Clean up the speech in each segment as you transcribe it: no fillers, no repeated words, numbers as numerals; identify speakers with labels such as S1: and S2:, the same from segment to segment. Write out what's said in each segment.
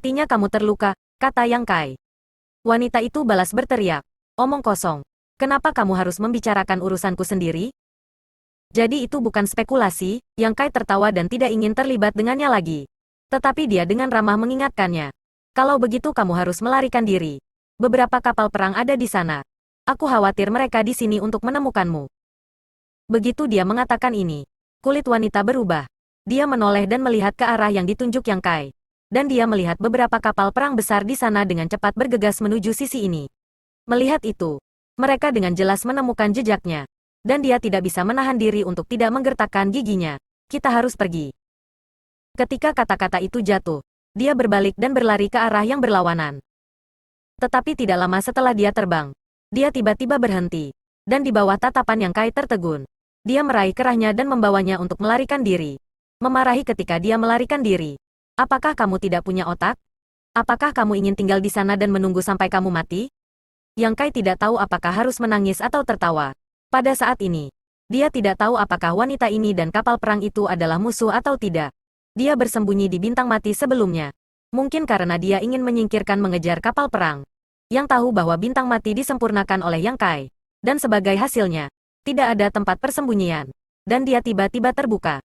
S1: Sepertinya kamu terluka, kata Yang Kai. Wanita itu balas berteriak. Omong kosong. Kenapa kamu harus membicarakan urusanku sendiri? Jadi itu bukan spekulasi, Yang Kai tertawa dan tidak ingin terlibat dengannya lagi. Tetapi dia dengan ramah mengingatkannya. Kalau begitu kamu harus melarikan diri. Beberapa kapal perang ada di sana. Aku khawatir mereka di sini untuk menemukanmu. Begitu dia mengatakan ini, kulit wanita berubah. Dia menoleh dan melihat ke arah yang ditunjuk Yang Kai. Dan dia melihat beberapa kapal perang besar di sana dengan cepat bergegas menuju sisi ini. Melihat itu, mereka dengan jelas menemukan jejaknya. Dan dia tidak bisa menahan diri untuk tidak menggertakkan giginya. Kita harus pergi. Ketika kata-kata itu jatuh, dia berbalik dan berlari ke arah yang berlawanan. Tetapi tidak lama setelah dia terbang, dia tiba-tiba berhenti. Dan di bawah tatapan Yang Kai tertegun, dia meraih kerahnya dan membawanya untuk melarikan diri. Memarahi ketika dia melarikan diri. Apakah kamu tidak punya otak? Apakah kamu ingin tinggal di sana dan menunggu sampai kamu mati? Yang Kai tidak tahu apakah harus menangis atau tertawa. Pada saat ini, dia tidak tahu apakah wanita ini dan kapal perang itu adalah musuh atau tidak. Dia bersembunyi di bintang mati sebelumnya. Mungkin karena dia ingin menyingkirkan mengejar kapal perang. Yang tahu bahwa bintang mati disempurnakan oleh Yang Kai. Dan sebagai hasilnya, tidak ada tempat persembunyian. Dan dia tiba-tiba terbuka.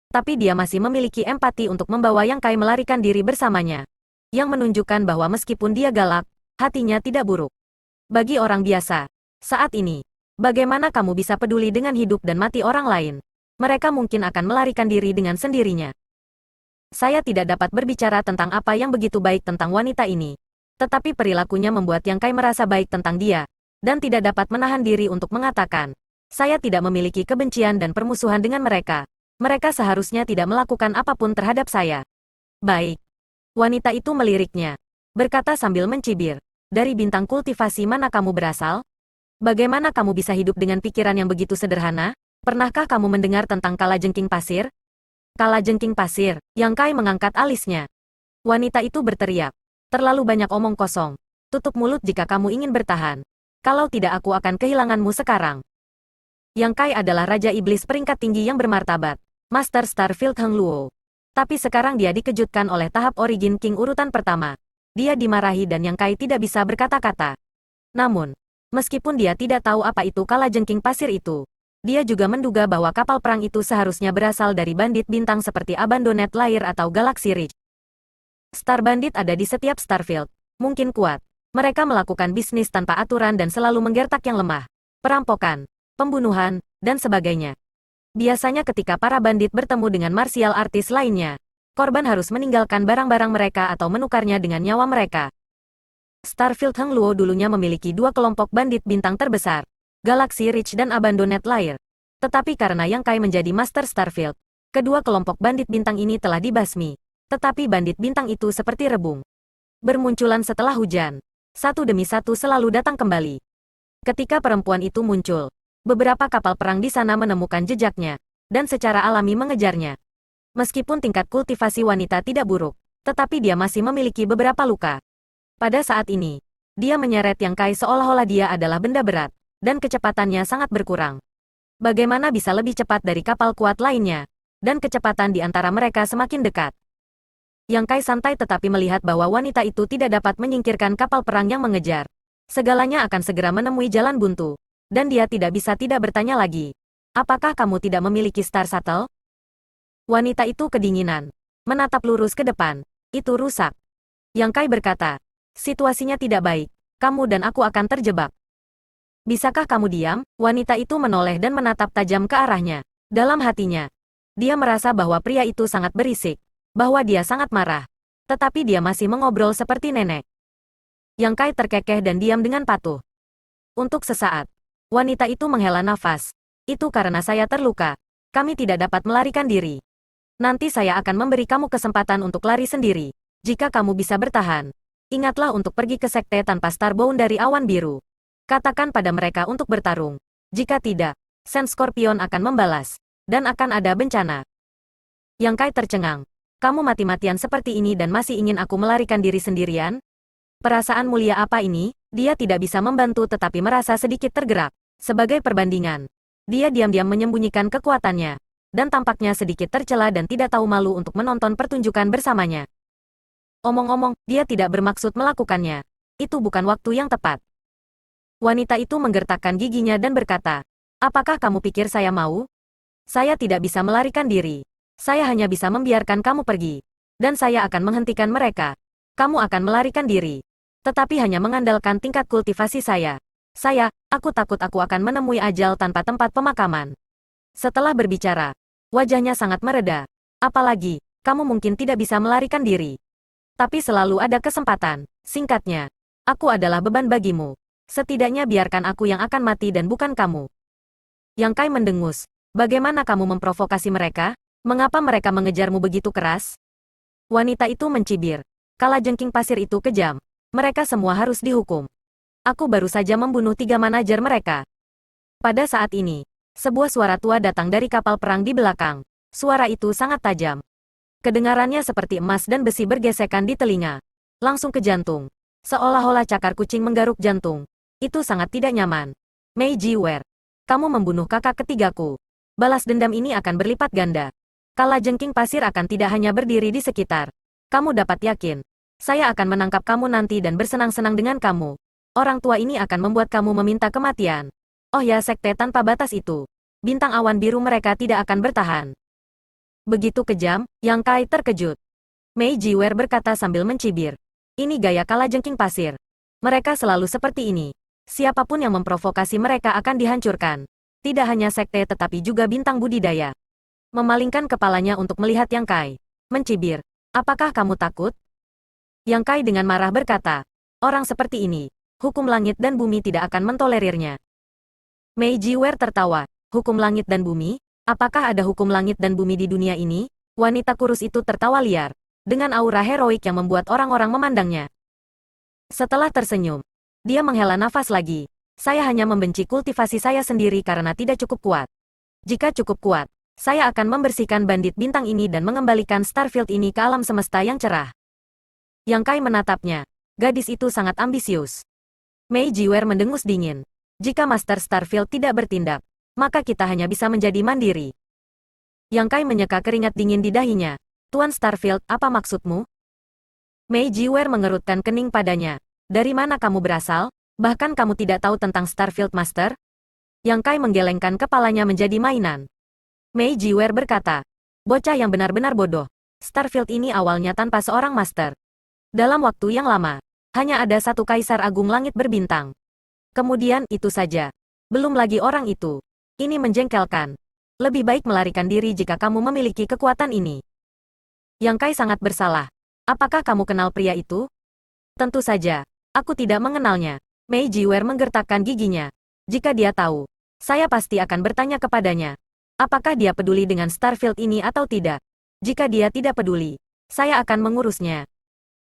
S1: Tapi dia masih memiliki empati untuk membawa Yang Kai melarikan diri bersamanya. Yang menunjukkan bahwa meskipun dia galak, hatinya tidak buruk. Bagi orang biasa, saat ini, bagaimana kamu bisa peduli dengan hidup dan mati orang lain? Mereka mungkin akan melarikan diri dengan sendirinya. Saya tidak dapat berbicara tentang apa yang begitu baik tentang wanita ini. Tetapi perilakunya membuat Yang Kai merasa baik tentang dia. Dan tidak dapat menahan diri untuk mengatakan, saya tidak memiliki kebencian dan permusuhan dengan mereka. Mereka seharusnya tidak melakukan apapun terhadap saya. Baik. Wanita itu meliriknya. Berkata sambil mencibir. Dari bintang kultivasi mana kamu berasal? Bagaimana kamu bisa hidup dengan pikiran yang begitu sederhana? Pernahkah kamu mendengar tentang kalajengking pasir? Kalajengking pasir, Yang Kai mengangkat alisnya. Wanita itu berteriak. Terlalu banyak omong kosong. Tutup mulut jika kamu ingin bertahan. Kalau tidak aku akan kehilanganmu sekarang. Yang Kai adalah Raja Iblis peringkat tinggi yang bermartabat. Master Starfield Heng Luo. Tapi sekarang dia dikejutkan oleh tahap Origin King urutan pertama. Dia dimarahi dan Yang Kai tidak bisa berkata-kata. Namun, meskipun dia tidak tahu apa itu kalajengking pasir itu, dia juga menduga bahwa kapal perang itu seharusnya berasal dari bandit bintang seperti Abandoned Lair atau Galaxy Ridge. Star Bandit ada di setiap Starfield. Mungkin kuat. Mereka melakukan bisnis tanpa aturan dan selalu menggertak yang lemah. Perampokan, pembunuhan, dan sebagainya. Biasanya ketika para bandit bertemu dengan martial artis lainnya, korban harus meninggalkan barang-barang mereka atau menukarnya dengan nyawa mereka. Starfield Heng Luo dulunya memiliki dua kelompok bandit bintang terbesar, Galaxy Ridge dan Abandoned Lair. Tetapi karena Yang Kai menjadi Master Starfield, kedua kelompok bandit bintang ini telah dibasmi. Tetapi bandit bintang itu seperti rebung. Bermunculan setelah hujan. Satu demi satu selalu datang kembali. Ketika perempuan itu muncul, beberapa kapal perang di sana menemukan jejaknya, dan secara alami mengejarnya. Meskipun tingkat kultivasi wanita tidak buruk, tetapi dia masih memiliki beberapa luka. Pada saat ini, dia menyeret Yang Kai seolah-olah dia adalah benda berat, dan kecepatannya sangat berkurang. Bagaimana bisa lebih cepat dari kapal kuat lainnya? Dan kecepatan di antara mereka semakin dekat. Yang Kai santai tetapi melihat bahwa wanita itu tidak dapat menyingkirkan kapal perang yang mengejar. Segalanya akan segera menemui jalan buntu. Dan dia tidak bisa tidak bertanya lagi. Apakah kamu tidak memiliki Star Shuttle? Wanita itu kedinginan. Menatap lurus ke depan. Itu rusak. Yang Kai berkata, situasinya tidak baik. Kamu dan aku akan terjebak. Bisakah kamu diam? Wanita itu menoleh dan menatap tajam ke arahnya. Dalam hatinya, dia merasa bahwa pria itu sangat berisik. Bahwa dia sangat marah. Tetapi dia masih mengobrol seperti nenek. Yang Kai terkekeh dan diam dengan patuh. Untuk sesaat, wanita itu menghela nafas. Itu karena saya terluka. Kami tidak dapat melarikan diri. Nanti saya akan memberi kamu kesempatan untuk lari sendiri. Jika kamu bisa bertahan, ingatlah untuk pergi ke sekte tanpa Starbound dari awan biru. Katakan pada mereka untuk bertarung. Jika tidak, Sen Scorpion akan membalas. Dan akan ada bencana. Yang Kai tercengang. Kamu mati-matian seperti ini dan masih ingin aku melarikan diri sendirian? Perasaan mulia apa ini? Dia tidak bisa membantu tetapi merasa sedikit tergerak. Sebagai perbandingan, dia diam-diam menyembunyikan kekuatannya. Dan tampaknya sedikit tercela dan tidak tahu malu untuk menonton pertunjukan bersamanya. Omong-omong, dia tidak bermaksud melakukannya. Itu bukan waktu yang tepat. Wanita itu menggertakkan giginya dan berkata, apakah kamu pikir saya mau? Saya tidak bisa melarikan diri. Saya hanya bisa membiarkan kamu pergi. Dan saya akan menghentikan mereka. Kamu akan melarikan diri. Tetapi hanya mengandalkan tingkat kultivasi saya. Aku takut aku akan menemui ajal tanpa tempat pemakaman. Setelah berbicara, wajahnya sangat mereda. Apalagi, kamu mungkin tidak bisa melarikan diri. Tapi selalu ada kesempatan. Singkatnya, aku adalah beban bagimu. Setidaknya biarkan aku yang akan mati dan bukan kamu. Yang Kai mendengus. Bagaimana kamu memprovokasi mereka? Mengapa mereka mengejarmu begitu keras? Wanita itu mencibir. Kalajengking pasir itu kejam. Mereka semua harus dihukum. Aku baru saja membunuh 3 manajer mereka. Pada saat ini, sebuah suara tua datang dari kapal perang di belakang. Suara itu sangat tajam. Kedengarannya seperti emas dan besi bergesekan di telinga. Langsung ke jantung. Seolah-olah cakar kucing menggaruk jantung. Itu sangat tidak nyaman. Mei Jiwer, kamu membunuh kakak ketigaku. Balas dendam ini akan berlipat ganda. Kalajengking pasir akan tidak hanya berdiri di sekitar. Kamu dapat yakin. Saya akan menangkap kamu nanti dan bersenang-senang dengan kamu. Orang tua ini akan membuat kamu meminta kematian. Oh ya, sekte tanpa batas itu. Bintang awan biru mereka tidak akan bertahan. Begitu kejam, Yang Kai terkejut. Mei Jiwer berkata sambil mencibir. Ini gaya kalajengking pasir. Mereka selalu seperti ini. Siapapun yang memprovokasi mereka akan dihancurkan. Tidak hanya sekte tetapi juga bintang budidaya. Memalingkan kepalanya untuk melihat Yang Kai. Mencibir. Apakah kamu takut? Yang Kai dengan marah berkata. Orang seperti ini, hukum langit dan bumi tidak akan mentolerirnya. Mei Jiwer tertawa. Hukum langit dan bumi? Apakah ada hukum langit dan bumi di dunia ini? Wanita kurus itu tertawa liar. Dengan aura heroik yang membuat orang-orang memandangnya. Setelah tersenyum, dia menghela nafas lagi. Saya hanya membenci kultivasi saya sendiri karena tidak cukup kuat. Jika cukup kuat, saya akan membersihkan bandit bintang ini dan mengembalikan Starfield ini ke alam semesta yang cerah. Yang Kai menatapnya. Gadis itu sangat ambisius. Mei Jiwer mendengus dingin. Jika Master Starfield tidak bertindak, maka kita hanya bisa menjadi mandiri. Yang Kai menyeka keringat dingin di dahinya. Tuan Starfield, apa maksudmu? Mei Jiwer mengerutkan kening padanya. Dari mana kamu berasal? Bahkan kamu tidak tahu tentang Starfield Master? Yang Kai menggelengkan kepalanya menjadi mainan. Mei Jiwer berkata, bocah yang benar-benar bodoh. Starfield ini awalnya tanpa seorang Master. Dalam waktu yang lama, hanya ada satu Kaisar Agung Langit berbintang. Kemudian itu saja. Belum lagi orang itu. Ini menjengkelkan. Lebih baik melarikan diri jika kamu memiliki kekuatan ini. Yang Kai sangat bersalah. Apakah kamu kenal pria itu? Tentu saja. Aku tidak mengenalnya. Mei Jiwer menggertakkan giginya. Jika dia tahu, saya pasti akan bertanya kepadanya. Apakah dia peduli dengan Starfield ini atau tidak? Jika dia tidak peduli, saya akan mengurusnya.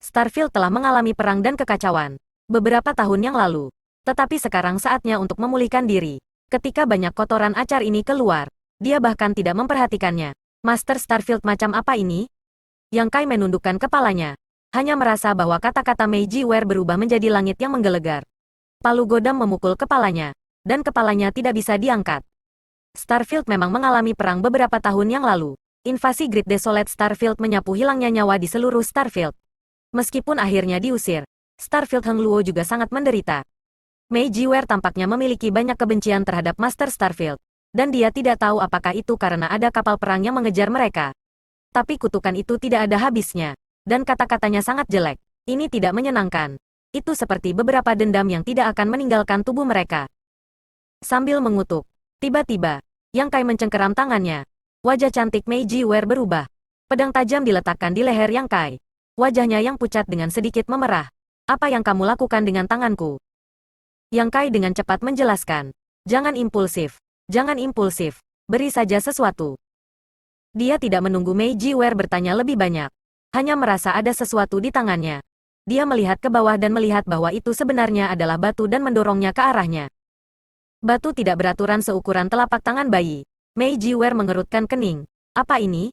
S1: Starfield telah mengalami perang dan kekacauan beberapa tahun yang lalu. Tetapi sekarang saatnya untuk memulihkan diri. Ketika banyak kotoran acar ini keluar, dia bahkan tidak memperhatikannya. Master Starfield macam apa ini? Yang Kai menundukkan kepalanya. Hanya merasa bahwa kata-kata Mei Jiwer berubah menjadi langit yang menggelegar. Palu godam memukul kepalanya, dan kepalanya tidak bisa diangkat. Starfield memang mengalami perang beberapa tahun yang lalu. Invasi Great Desolate Starfield menyapu hilangnya nyawa di seluruh Starfield. Meskipun akhirnya diusir, Starfield Heng Luo juga sangat menderita. Mei Jiwer tampaknya memiliki banyak kebencian terhadap Master Starfield, dan dia tidak tahu apakah itu karena ada kapal perang yang mengejar mereka. Tapi kutukan itu tidak ada habisnya. Dan kata-katanya sangat jelek. Ini tidak menyenangkan. Itu seperti beberapa dendam yang tidak akan meninggalkan tubuh mereka. Sambil mengutuk, tiba-tiba, Yang Kai mencengkeram tangannya. Wajah cantik Mei Jiwer berubah. Pedang tajam diletakkan di leher Yang Kai. Wajahnya yang pucat dengan sedikit memerah. Apa yang kamu lakukan dengan tanganku? Yang Kai dengan cepat menjelaskan. Jangan impulsif. Jangan impulsif. Beri saja sesuatu. Dia tidak menunggu Mei Jiwer bertanya lebih banyak. Hanya merasa ada sesuatu di tangannya. Dia melihat ke bawah dan melihat bahwa itu sebenarnya adalah batu dan mendorongnya ke arahnya. Batu tidak beraturan seukuran telapak tangan bayi. Mei Jiwer mengerutkan kening. Apa ini?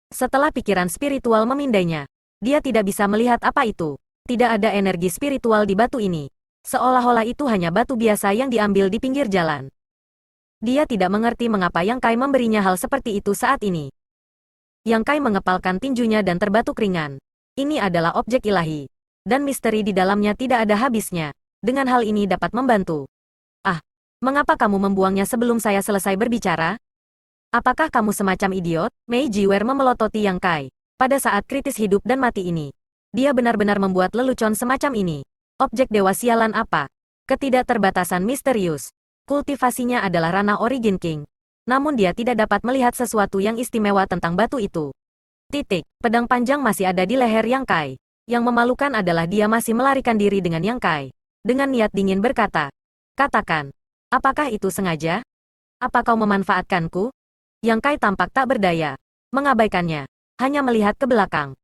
S1: Setelah pikiran spiritual memindainya, dia tidak bisa melihat apa itu. Tidak ada energi spiritual di batu ini. Seolah-olah itu hanya batu biasa yang diambil di pinggir jalan. Dia tidak mengerti mengapa Yang Kai memberinya hal seperti itu saat ini. Yang Kai mengepalkan tinjunya dan terbatuk ringan. Ini adalah objek ilahi. Dan misteri di dalamnya tidak ada habisnya. Dengan hal ini dapat membantu. Ah, mengapa kamu membuangnya sebelum saya selesai berbicara? Apakah kamu semacam idiot? Mei Jiwer memelototi Yang Kai. Pada saat kritis hidup dan mati ini. Dia benar-benar membuat lelucon semacam ini. Objek dewa sialan apa? Ketidakterbatasan misterius. Kultivasinya adalah ranah Origin King. Namun dia tidak dapat melihat sesuatu yang istimewa tentang batu itu. Pedang panjang masih ada di leher Yang Kai. Yang memalukan adalah dia masih melarikan diri dengan Yang Kai. Dengan niat dingin berkata, katakan, apakah itu sengaja? Apa kau memanfaatkanku? Yang Kai tampak tak berdaya. Mengabaikannya. Hanya melihat ke belakang.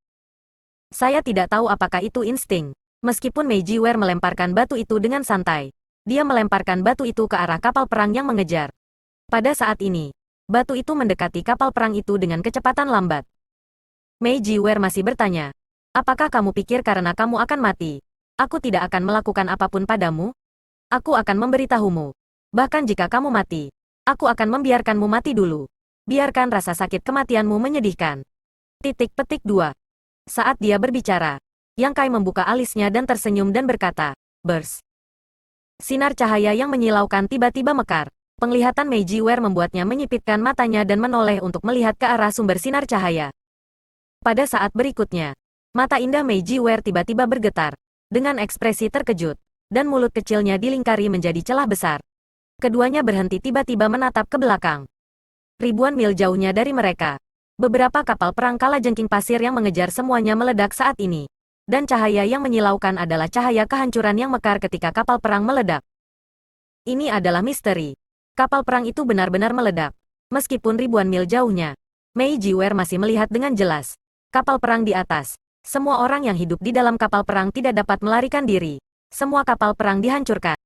S1: Saya tidak tahu apakah itu insting. Meskipun Mei Jiwer melemparkan batu itu dengan santai. Dia melemparkan batu itu ke arah kapal perang yang mengejar. Pada saat ini, batu itu mendekati kapal perang itu dengan kecepatan lambat. Mei Jiwer masih bertanya, apakah kamu pikir karena kamu akan mati, aku tidak akan melakukan apapun padamu? Aku akan memberitahumu. Bahkan jika kamu mati, aku akan membiarkanmu mati dulu. Biarkan rasa sakit kematianmu menyedihkan. 2. Saat dia berbicara, Yang Kai membuka alisnya dan tersenyum dan berkata, "Burst." Sinar cahaya yang menyilaukan tiba-tiba mekar. Penglihatan Mei Jiwer membuatnya menyipitkan matanya dan menoleh untuk melihat ke arah sumber sinar cahaya. Pada saat berikutnya, mata indah Mei Jiwer tiba-tiba bergetar, dengan ekspresi terkejut, dan mulut kecilnya dilingkari menjadi celah besar. Keduanya berhenti tiba-tiba menatap ke belakang. Ribuan mil jauhnya dari mereka, beberapa kapal perang kalajengking pasir yang mengejar semuanya meledak saat ini. Dan cahaya yang menyilaukan adalah cahaya kehancuran yang mekar ketika kapal perang meledak. Ini adalah misteri. Kapal perang itu benar-benar meledak. Meskipun ribuan mil jauhnya, Mei Jiwer masih melihat dengan jelas. Kapal perang di atas. Semua orang yang hidup di dalam kapal perang tidak dapat melarikan diri. Semua kapal perang dihancurkan.